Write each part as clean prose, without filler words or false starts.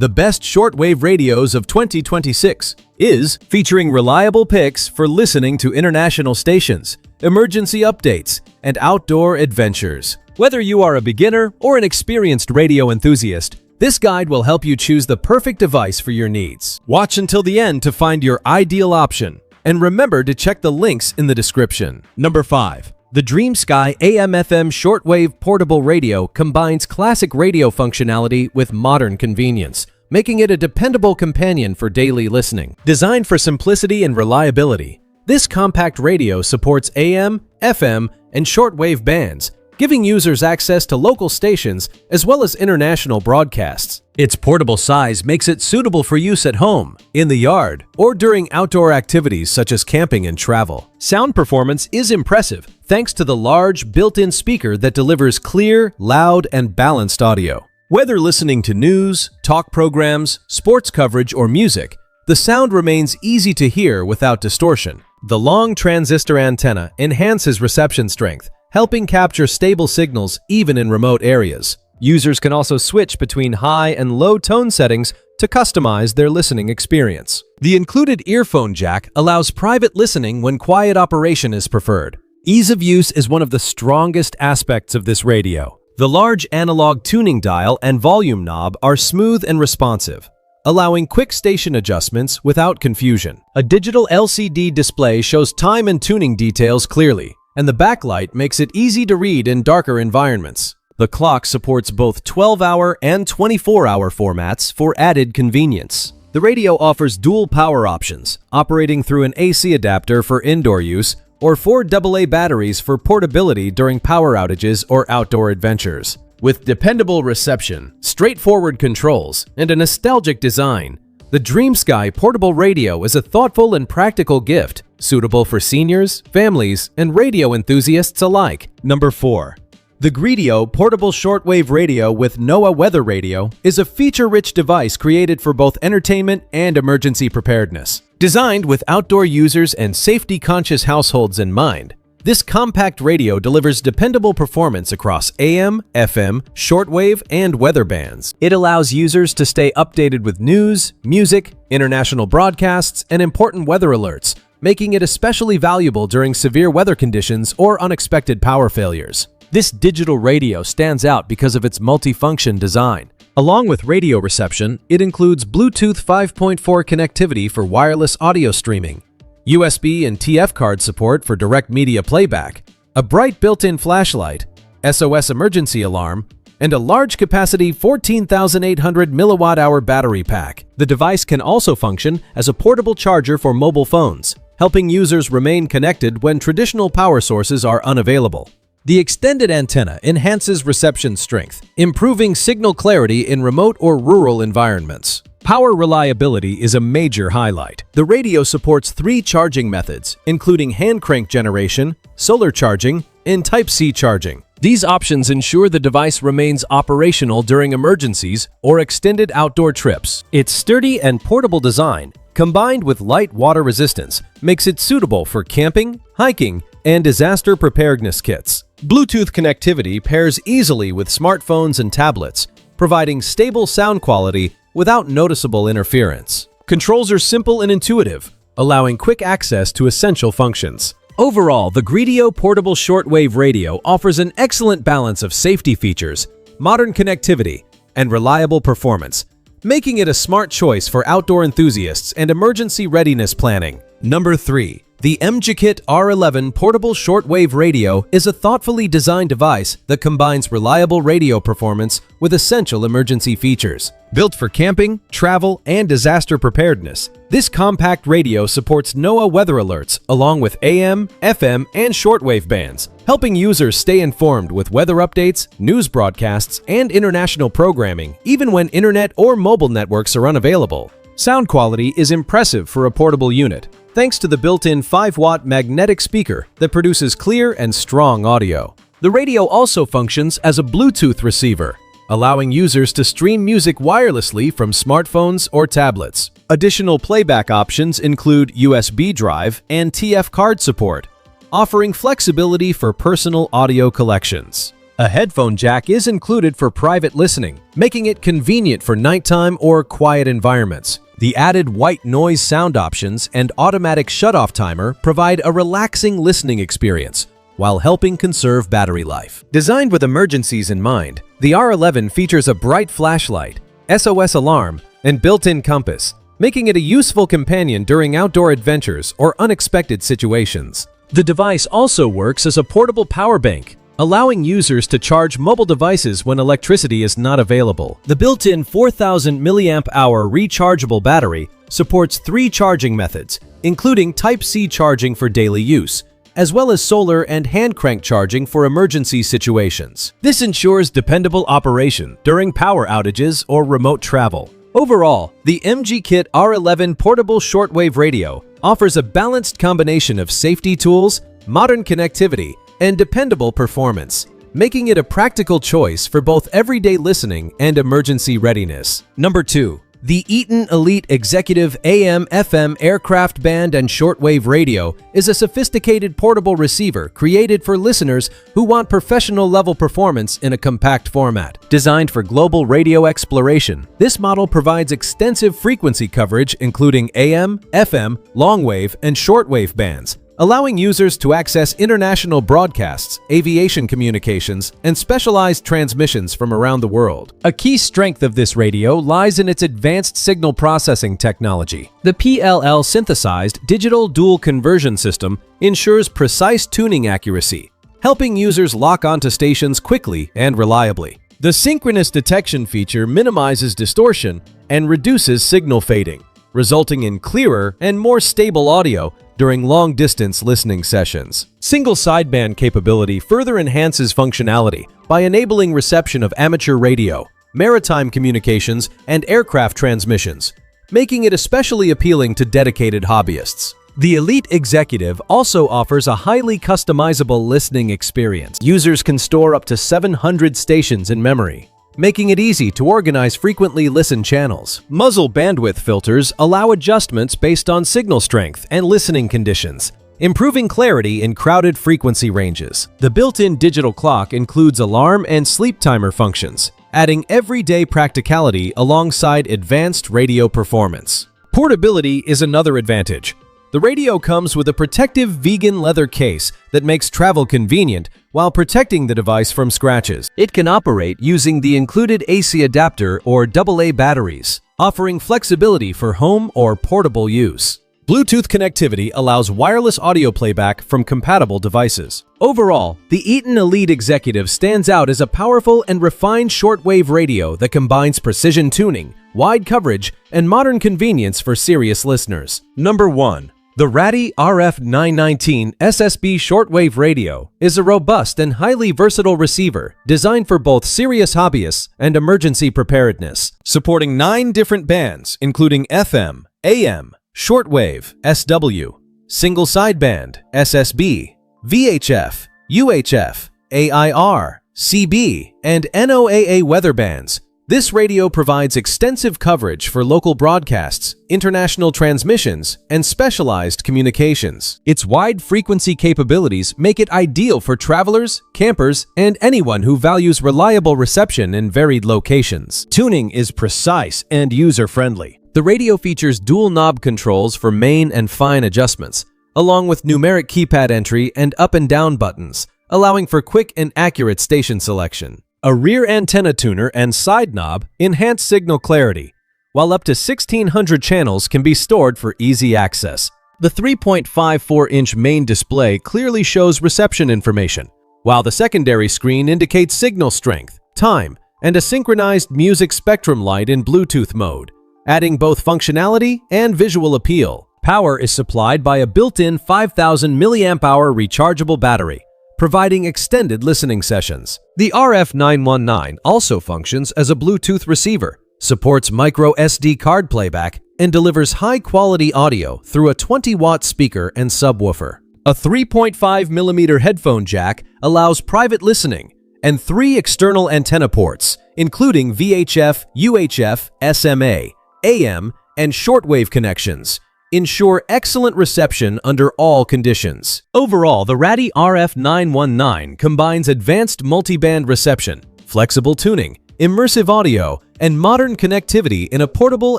the best shortwave radios of 2026, is featuring reliable picks for listening to international stations, emergency updates, and outdoor adventures. Whether you are a beginner or an experienced radio enthusiast, this guide will help you choose the perfect device for your needs. Watch until the end to find your ideal option. And remember to check the links in the description. Number 5. The DreamSky AM/FM shortwave portable radio combines classic radio functionality with modern convenience, making it a dependable companion for daily listening. Designed for simplicity and reliability, this compact radio supports AM, FM, and shortwave bands, giving users access to local stations as well as international broadcasts. Its portable size makes it suitable for use at home, in the yard, or during outdoor activities such as camping and travel. Sound performance is impressive thanks to the large built-in speaker that delivers clear, loud, and balanced audio. Whether listening to news, talk programs, sports coverage, or music, the sound remains easy to hear without distortion. The long transistor antenna enhances reception strength, helping capture stable signals even in remote areas. Users can also switch between high and low tone settings to customize their listening experience. The included earphone jack allows private listening when quiet operation is preferred. Ease of use is one of the strongest aspects of this radio. The large analog tuning dial and volume knob are smooth and responsive, allowing quick station adjustments without confusion. A digital LCD display shows time and tuning details clearly, and the backlight makes it easy to read in darker environments. The clock supports both 12-hour and 24-hour formats for added convenience. The radio offers dual power options, operating through an AC adapter for indoor use or 4 AA batteries for portability during power outages or outdoor adventures. With dependable reception, straightforward controls, and a nostalgic design, the DreamSky portable radio is a thoughtful and practical gift, suitable for seniors, families, and radio enthusiasts alike. Number 4. The Greedio portable shortwave radio with NOAA weather radio is a feature-rich device created for both entertainment and emergency preparedness. Designed with outdoor users and safety-conscious households in mind, this compact radio delivers dependable performance across AM, FM, shortwave, and weather bands. It allows users to stay updated with news, music, international broadcasts, and important weather alerts, making it especially valuable during severe weather conditions or unexpected power failures. This digital radio stands out because of its multifunction design. Along with radio reception, it includes Bluetooth 5.4 connectivity for wireless audio streaming, USB and TF card support for direct media playback, a bright built-in flashlight, SOS emergency alarm, and a large-capacity 14,800 mAh battery pack. The device can also function as a portable charger for mobile phones, helping users remain connected when traditional power sources are unavailable. The extended antenna enhances reception strength, improving signal clarity in remote or rural environments. Power reliability is a major highlight. The radio supports 3 charging methods, including hand crank generation, solar charging, and Type-C charging. These options ensure the device remains operational during emergencies or extended outdoor trips. Its sturdy and portable design, combined with light water resistance, makes it suitable for camping, hiking, and disaster preparedness kits. Bluetooth connectivity pairs easily with smartphones and tablets, providing stable sound quality without noticeable interference. Controls are simple and intuitive, allowing quick access to essential functions. Overall, the Greedio portable shortwave radio offers an excellent balance of safety features, modern connectivity, and reliable performance, making it a smart choice for outdoor enthusiasts and emergency readiness planning. Number 3. The Mjikit R11 portable shortwave radio is a thoughtfully designed device that combines reliable radio performance with essential emergency features. Built for camping, travel, and disaster preparedness, this compact radio supports NOAA weather alerts along with AM, FM, and shortwave bands, helping users stay informed with weather updates, news broadcasts, and international programming, even when internet or mobile networks are unavailable. Sound quality is impressive for a portable unit, thanks to the built-in 5-watt magnetic speaker that produces clear and strong audio. The radio also functions as a Bluetooth receiver, allowing users to stream music wirelessly from smartphones or tablets. Additional playback options include USB drive and TF card support, offering flexibility for personal audio collections. A headphone jack is included for private listening, making it convenient for nighttime or quiet environments. The added white noise sound options and automatic shutoff timer provide a relaxing listening experience while helping conserve battery life. Designed with emergencies in mind, the R11 features a bright flashlight, SOS alarm, and built-in compass, making it a useful companion during outdoor adventures or unexpected situations. The device also works as a portable power bank, allowing users to charge mobile devices when electricity is not available. The built-in 4,000 mAh rechargeable battery supports 3 charging methods, including Type-C charging for daily use, as well as solar and hand crank charging for emergency situations. This ensures dependable operation during power outages or remote travel. Overall, the Mjikit R11 portable shortwave radio offers a balanced combination of safety tools, modern connectivity, and dependable performance, making it a practical choice for both everyday listening and emergency readiness. Number 2. The Eton Elite Executive AM/FM aircraft band and shortwave radio is a sophisticated portable receiver created for listeners who want professional-level performance in a compact format. Designed for global radio exploration, this model provides extensive frequency coverage including AM, FM, longwave, and shortwave bands, allowing users to access international broadcasts, aviation communications, and specialized transmissions from around the world. A key strength of this radio lies in its advanced signal processing technology. The PLL synthesized digital dual conversion system ensures precise tuning accuracy, helping users lock onto stations quickly and reliably. The synchronous detection feature minimizes distortion and reduces signal fading, resulting in clearer and more stable audio during long-distance listening sessions. Single sideband capability further enhances functionality by enabling reception of amateur radio, maritime communications, and aircraft transmissions, making it especially appealing to dedicated hobbyists. The Elite Executive also offers a highly customizable listening experience. Users can store up to 700 stations in memory, making it easy to organize frequently listened channels. Muzzle bandwidth filters allow adjustments based on signal strength and listening conditions, improving clarity in crowded frequency ranges. The built-in digital clock includes alarm and sleep timer functions, adding everyday practicality alongside advanced radio performance. Portability is another advantage. The radio comes with a protective vegan leather case that makes travel convenient while protecting the device from scratches. It can operate using the included AC adapter or AA batteries, offering flexibility for home or portable use. Bluetooth connectivity allows wireless audio playback from compatible devices. Overall, the Eton Elite Executive stands out as a powerful and refined shortwave radio that combines precision tuning, wide coverage, and modern convenience for serious listeners. Number 1. The Raddy RF919 SSB shortwave radio is a robust and highly versatile receiver designed for both serious hobbyists and emergency preparedness. Supporting 9 different bands, including FM, AM, shortwave, SW, single sideband, SSB, VHF, UHF, AIR, CB, and NOAA weather bands. This radio provides extensive coverage for local broadcasts, international transmissions, and specialized communications. Its wide frequency capabilities make it ideal for travelers, campers, and anyone who values reliable reception in varied locations. Tuning is precise and user-friendly. The radio features dual knob controls for main and fine adjustments, along with numeric keypad entry and up and down buttons, allowing for quick and accurate station selection. A rear antenna tuner and side knob enhance signal clarity, while up to 1,600 channels can be stored for easy access. The 3.54-inch main display clearly shows reception information, while the secondary screen indicates signal strength, time, and a synchronized music spectrum light in Bluetooth mode, adding both functionality and visual appeal. Power is supplied by a built-in 5,000 mAh rechargeable battery, providing extended listening sessions. The RF919 also functions as a Bluetooth receiver, supports micro SD card playback, and delivers high-quality audio through a 20-watt speaker and subwoofer. A 3.5mm headphone jack allows private listening, and 3 external antenna ports, including VHF, UHF, SMA, AM, and shortwave connections, ensure excellent reception under all conditions. Overall, the Raddy RF919 combines advanced multiband reception, flexible tuning, immersive audio, and modern connectivity in a portable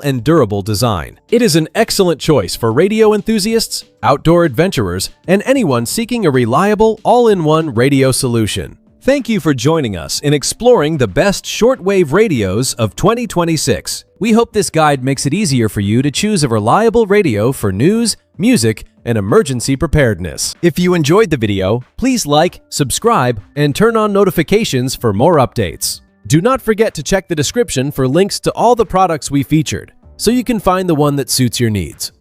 and durable design. It is an excellent choice for radio enthusiasts, outdoor adventurers, and anyone seeking a reliable, all-in-one radio solution. Thank you for joining us in exploring the best shortwave radios of 2026. We hope this guide makes it easier for you to choose a reliable radio for news, music, and emergency preparedness. If you enjoyed the video, please like, subscribe, and turn on notifications for more updates. Do not forget to check the description for links to all the products we featured, so you can find the one that suits your needs.